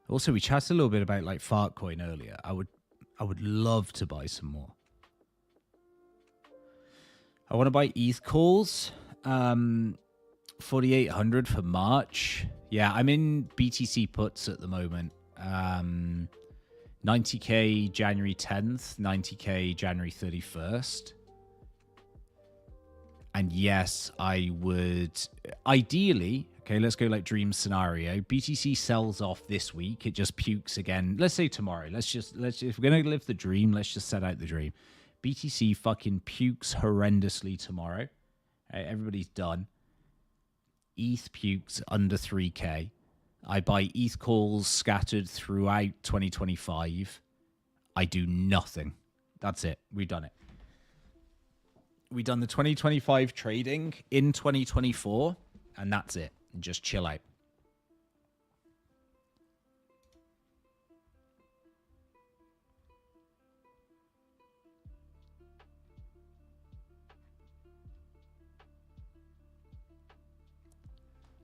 Also, we chatted a little bit about like Fartcoin earlier. I would love to buy some more. I want to buy ETH calls. 4,800 for March. Yeah, I'm in BTC Puts at the moment. 90k January 10th, 90k January 31st. And yes, I would ideally, okay, let's go like dream scenario. BTC sells off this week. It just pukes again. Let's say tomorrow. Let's just if we're going to live the dream, let's just set out the dream. BTC fucking pukes horrendously tomorrow. Everybody's done. ETH pukes under 3k. I buy ETH calls scattered throughout 2025. I do nothing. That's it. We've done it. We've done the 2025 trading in 2024, and that's it. Just chill out.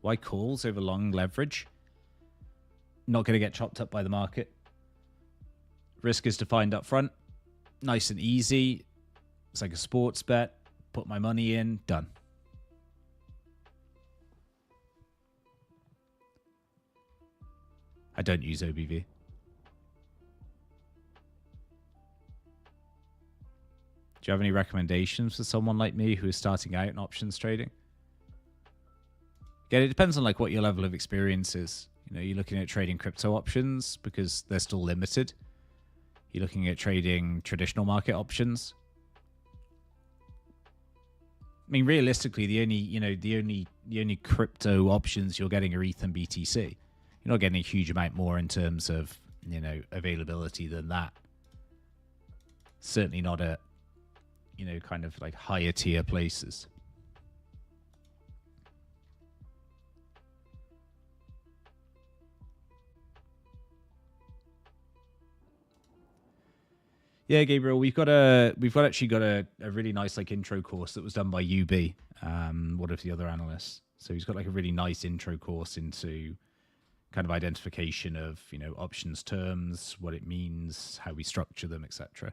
Why calls over long leverage? Not going to get chopped up by the market. Risk is defined up front. Nice and easy. It's like a sports bet. Put my money in. Done. I don't use OBV. Do you have any recommendations for someone like me who is starting out in options trading? Again, it depends on like what your level of experience is. You know, you're looking at trading crypto options because they're still limited. You're looking at trading traditional market options. I mean, realistically, the only crypto options you're getting are ETH and BTC. You're not getting a huge amount more in terms of, you know, availability than that. Certainly not at kind of like higher tier places. Yeah, Gabriel, we've actually got a really nice like intro course that was done by UB, one of the other analysts. So he's got like a really nice intro course into kind of identification of, options terms, what it means, how we structure them, etc.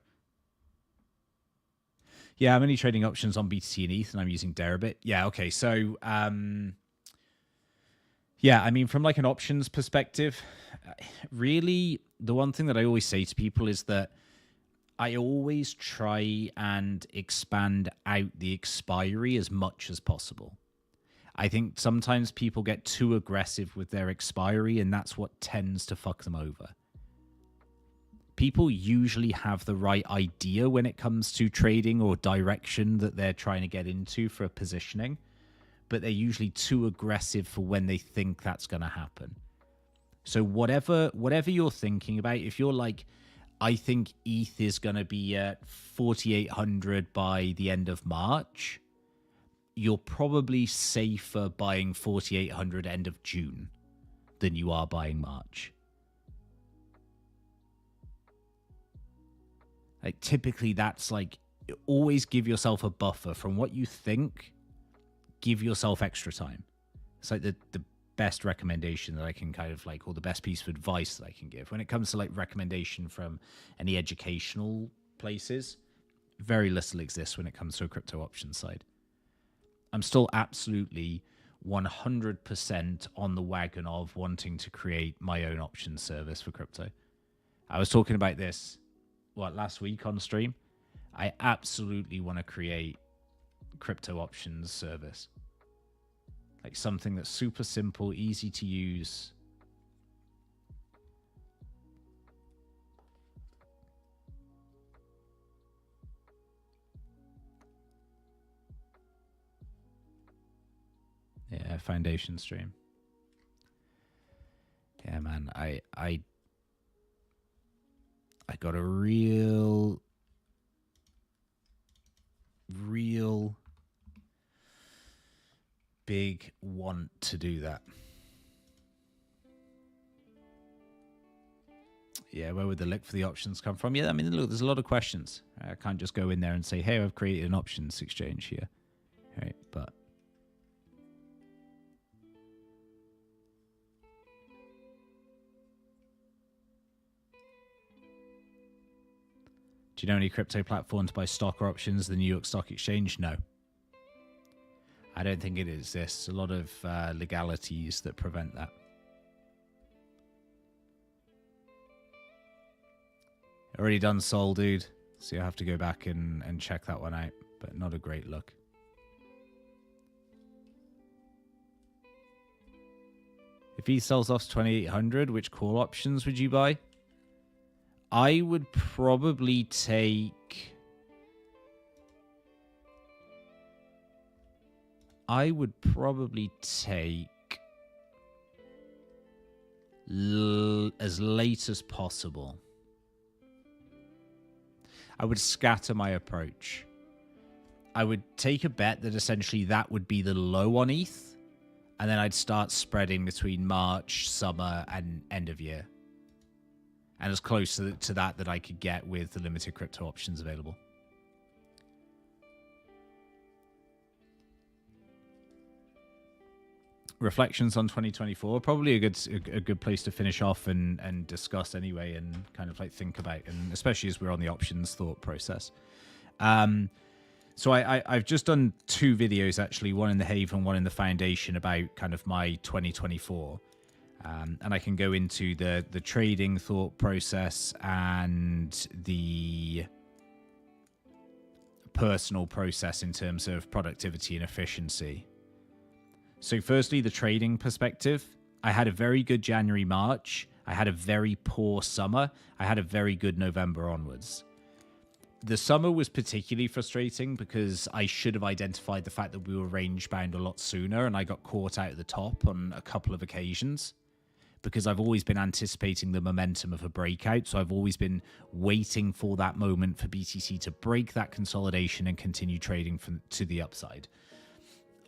Yeah, I'm only trading options on BTC and ETH, and I'm using Deribit. Yeah, okay. So, yeah, I mean, from like an options perspective, really, the one thing that I always say to people is that I always try and expand out the expiry as much as possible. I think sometimes people get too aggressive with their expiry, and that's what tends to fuck them over. People usually have the right idea when it comes to trading or direction that they're trying to get into for positioning, but they're usually too aggressive for when they think that's going to happen. So whatever you're thinking about, if you're like, I think ETH is going to be at 4,800 by the end of March, you're probably safer buying 4,800 end of June than you are buying March. Like typically that's like, always give yourself a buffer from what you think, give yourself extra time. It's like the best recommendation that I can kind of like, or the best piece of advice that I can give when it comes to like recommendation from any educational places. Very little exists when it comes to a crypto options side. I'm still absolutely 100% on the wagon of wanting to create my own options service for crypto. I was talking about this last week on stream. I absolutely want to create crypto options service. Like something that's super simple, easy to use. Yeah, foundation stream. Yeah, man, I got a real big want to do that. Yeah, where would the lick for the options come from? Yeah, I mean, look, there's a lot of questions. I can't just go in there and say, hey, I've created an options exchange here. Right, but do you know any crypto platform to buy stock or options? The New York Stock Exchange? No. I don't think it exists. A lot of legalities that prevent that. Already done Sol, dude. So you'll have to go back and check that one out. But not a great look. If he sells off to 2,800, which call options would you buy? I would probably take... as late as possible. I would scatter my approach. I would take a bet that essentially that would be the low on ETH, and then I'd start spreading between March, summer, and end of year. And as close to that I could get with the limited crypto options available. Reflections on 2024, probably a good place to finish off and discuss anyway, and kind of like think about, and especially as we're on the options thought process. So I've just done 2 videos actually, one in the Haven, one in the Foundation, about kind of my 2024, and I can go into the trading thought process and the personal process in terms of productivity and efficiency. So firstly, the trading perspective. I had a very good January, March. I had a very poor summer. I had a very good November onwards. The summer was particularly frustrating because I should have identified the fact that we were range bound a lot sooner, and I got caught out at the top on a couple of occasions. because I've always been anticipating the momentum of a breakout. So I've always been waiting for that moment for BTC to break that consolidation and continue trading to the upside.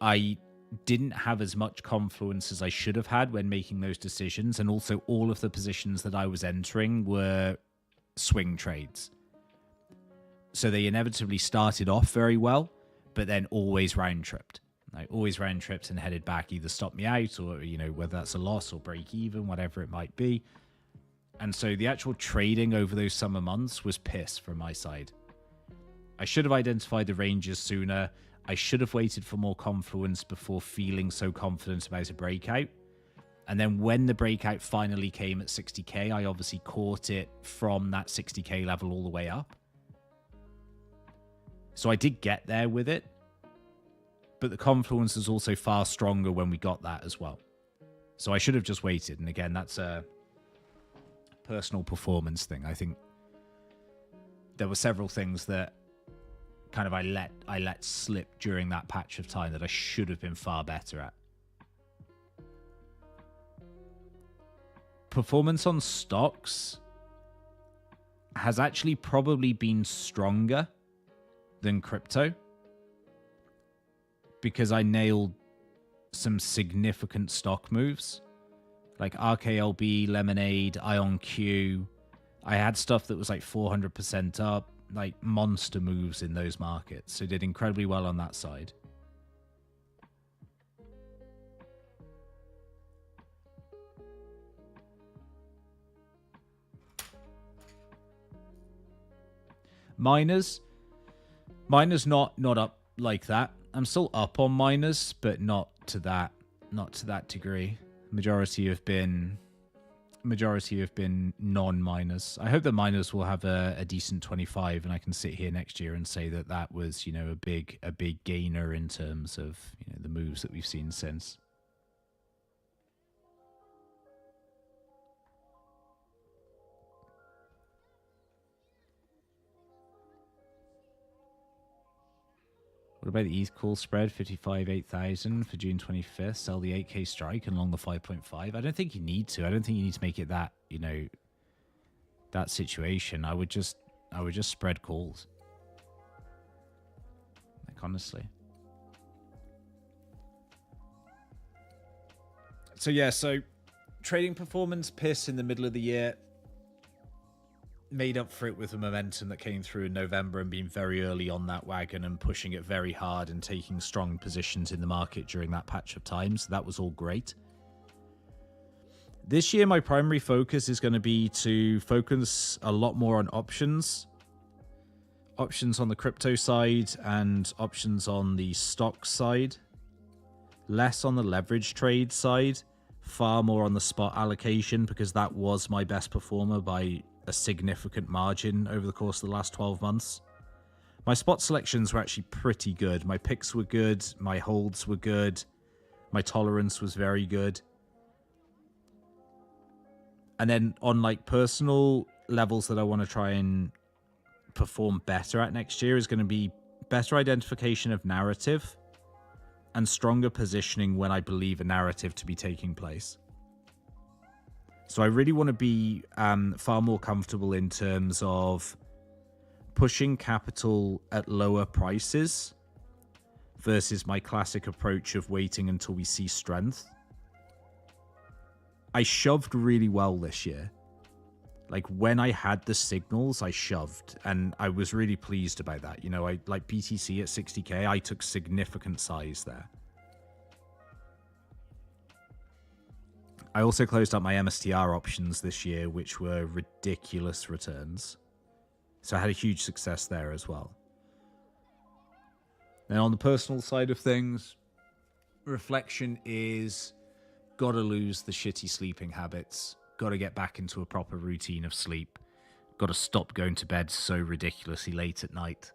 I didn't have as much confluence as I should have had when making those decisions. And also all of the positions that I was entering were swing trades. So they inevitably started off very well, but then always round tripped. I always round tripped and headed back, either stop me out or, you know, whether that's a loss or break even, whatever it might be. And so the actual trading over those summer months was piss from my side. I should have identified the ranges sooner. I should have waited for more confluence before feeling so confident about a breakout. And then when the breakout finally came at 60K, I obviously caught it from that 60K level all the way up. So I did get there with it. But the confluence is also far stronger when we got that as well. So I should have just waited. And again, that's a personal performance thing. I think there were several things that kind of I let slip during that patch of time that I should have been far better at. Performance on stocks has actually probably been stronger than crypto, because I nailed some significant stock moves like RKLB, Lemonade, IonQ. I had stuff that was like 400% up, like monster moves in those markets. So did incredibly well on that side. Miners not up like that. I'm still up on miners, but not to that degree. Majority have been non-miners. I hope that miners will have a decent 25, and I can sit here next year and say that that was, you know, a big gainer in terms of, you know, the moves that we've seen since. What about the ETH call spread, 55, 8,000 for June 25th? Sell the 8K strike and long the 5.5. I don't think you need to. I don't think you need to make it that, you know, that situation. I would just spread calls. Like, honestly. So yeah, so trading performance piss in the middle of the year. Made up for it with the momentum that came through in November and being very early on that wagon and pushing it very hard and taking strong positions in the market during that patch of time. So that was all great. This year, my primary focus is going to be to focus a lot more on options. Options on the crypto side and options on the stock side. Less on the leverage trade side. Far more on the spot allocation, because that was my best performer by a significant margin over the course of the last 12 months. My spot selections were actually pretty good. My picks were good. My holds were good. My tolerance was very good. And then on like personal levels that I want to try and perform better at next year is going to be better identification of narrative and stronger positioning when I believe a narrative to be taking place. So I really want to be far more comfortable in terms of pushing capital at lower prices versus my classic approach of waiting until we see strength. I shoved really well this year. Like when I had the signals, I shoved, and I was really pleased about that. You know, I like BTC at 60K, I took significant size there. I also closed up my MSTR options this year, which were ridiculous returns. So I had a huge success there as well. And on the personal side of things, reflection is gotta lose the shitty sleeping habits. Gotta get back into a proper routine of sleep. Gotta stop going to bed so ridiculously late at night.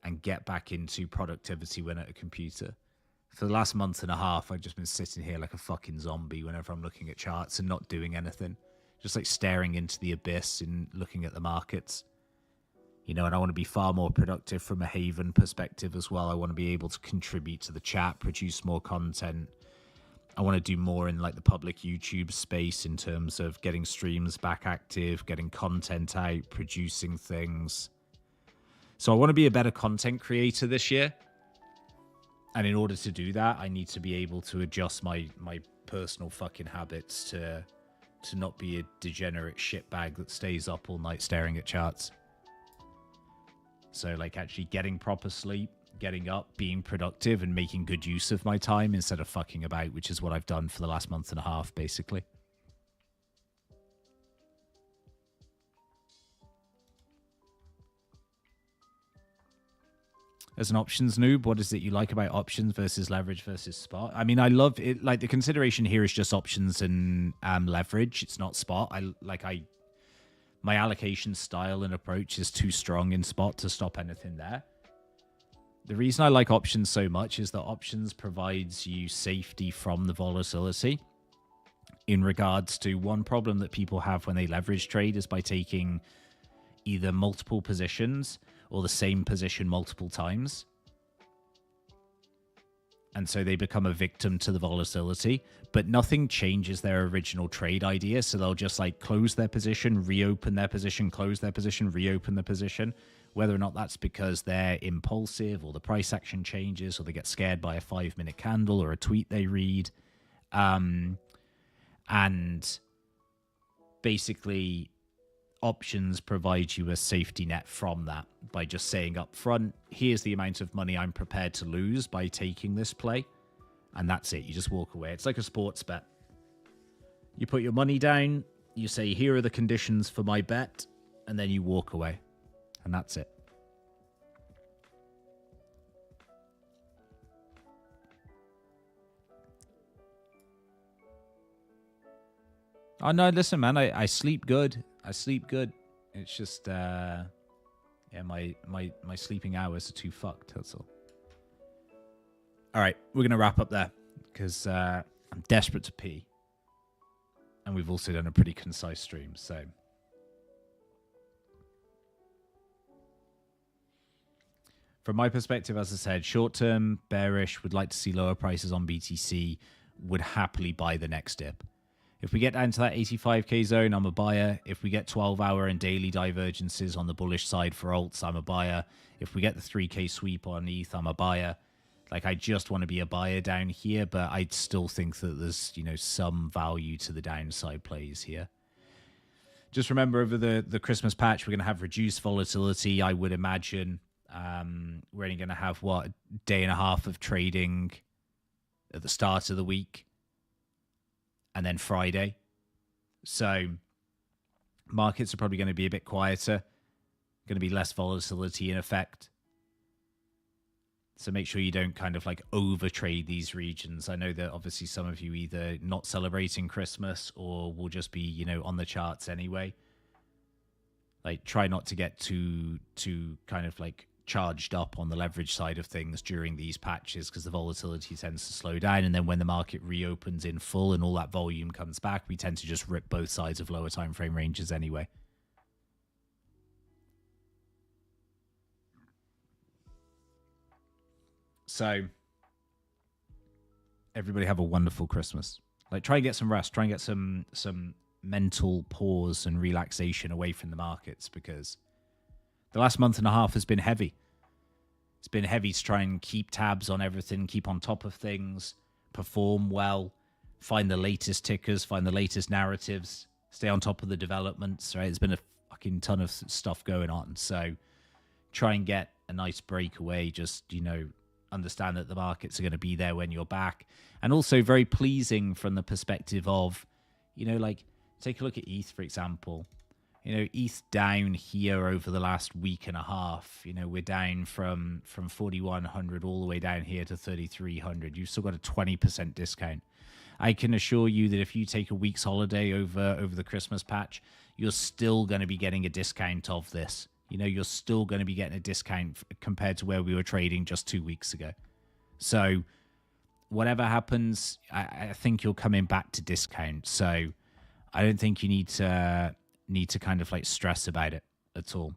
And get back into productivity when at a computer. For the last month and a half, I've just been sitting here like a fucking zombie whenever I'm looking at charts and not doing anything. Just like staring into the abyss and looking at the markets. You know, and I want to be far more productive from a Haven perspective as well. I want to be able to contribute to the chat, produce more content, I want to do more in like the public YouTube space in terms of getting streams back active, getting content out, producing things. So I want to be a better content creator this year. And in order to do that, I need to be able to adjust my personal fucking habits to not be a degenerate shitbag that stays up all night staring at charts. So like actually getting proper sleep, getting up, being productive, and making good use of my time instead of fucking about, which is what I've done for the last month and a half, basically. As an options noob, what is it you like about options versus leverage versus spot? I mean, I love it. Like the consideration here is just options and leverage. It's not spot. My allocation style and approach is too strong in spot to stop anything there. The reason I like options so much is that options provides you safety from the volatility. In regards to one problem that people have when they leverage trade is by taking either multiple positions or the same position multiple times. And so they become a victim to the volatility, but nothing changes their original trade idea. So they'll just like close their position, reopen their position, close their position, reopen the position. Whether or not that's because they're impulsive or the price action changes or they get scared by a 5-minute candle or a tweet they read. And basically options provide you a safety net from that by just saying up front, here's the amount of money I'm prepared to lose by taking this play. And that's it. You just walk away. It's like a sports bet. You put your money down, you say, here are the conditions for my bet, and then you walk away. And that's it. Oh, no, listen, man, I sleep good. I sleep good. It's just, yeah, my sleeping hours are too fucked, that's all. All right, we're going to wrap up there because I'm desperate to pee. And we've also done a pretty concise stream, so... From my perspective, as I said, short-term, bearish, would like to see lower prices on BTC, would happily buy the next dip. If we get down to that 85k zone, I'm a buyer. If we get 12-hour and daily divergences on the bullish side for alts, I'm a buyer. If we get the 3k sweep on ETH, I'm a buyer. Like, I just want to be a buyer down here, but I still think that there's, you know, some value to the downside plays here. Just remember, over the Christmas patch, we're going to have reduced volatility, I would imagine. We're only going to have, what, a day and a half of trading at the start of the week. And then Friday. So markets are probably going to be a bit quieter. Going to be less volatility in effect. So make sure you don't kind of like overtrade these regions. I know that obviously some of you either not celebrating Christmas or will just be, you know, on the charts anyway. Like, try not to get too kind of like charged up on the leverage side of things during these patches, because the volatility tends to slow down, and then when the market reopens in full and all that volume comes back, we tend to just rip both sides of lower time frame ranges anyway. So everybody have a wonderful Christmas. Like, try and get some rest, try and get some mental pause and relaxation away from the markets, because the last month and a half has been heavy. It's been heavy to try and keep tabs on everything, keep on top of things, perform well, find the latest tickers, find the latest narratives, stay on top of the developments, right? There's been a fucking ton of stuff going on. So try and get a nice break away. Just, you know, understand that the markets are going to be there when you're back. And also very pleasing from the perspective of, you know, like, take a look at ETH, for example. You know, ETH down here over the last week and a half. You know, we're down from 4,100 all the way down here to 3,300. You've still got a 20% discount. I can assure you that if you take a week's holiday over the Christmas patch, you're still going to be getting a discount of this. You know, you're still going to be getting a discount compared to where we were trading just 2 weeks ago. So whatever happens, I think you're coming back to discount. So I don't think you need to kind of like stress about it at all.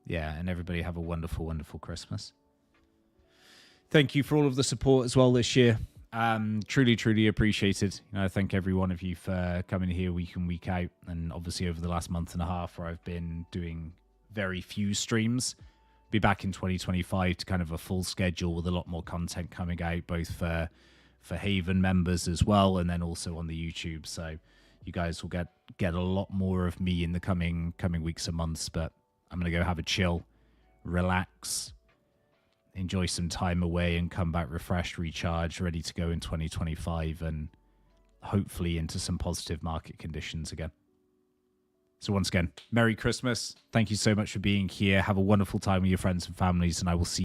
Yeah, and everybody have a wonderful, wonderful Christmas. Thank you for all of the support as well this year. Truly, truly appreciated. I thank every one of you for coming here week in, week out. And obviously over the last month and a half where I've been doing very few streams, be back in 2025 to kind of a full schedule with a lot more content coming out, both for Haven members as well, and then also on the YouTube. So you guys will get a lot more of me in the coming weeks and months. But I'm going to go have a chill, relax, enjoy some time away, and come back refreshed, recharged, ready to go in 2025 and hopefully into some positive market conditions again. So once again, Merry Christmas. Thank you so much for being here. Have a wonderful time with your friends and families, and I will see you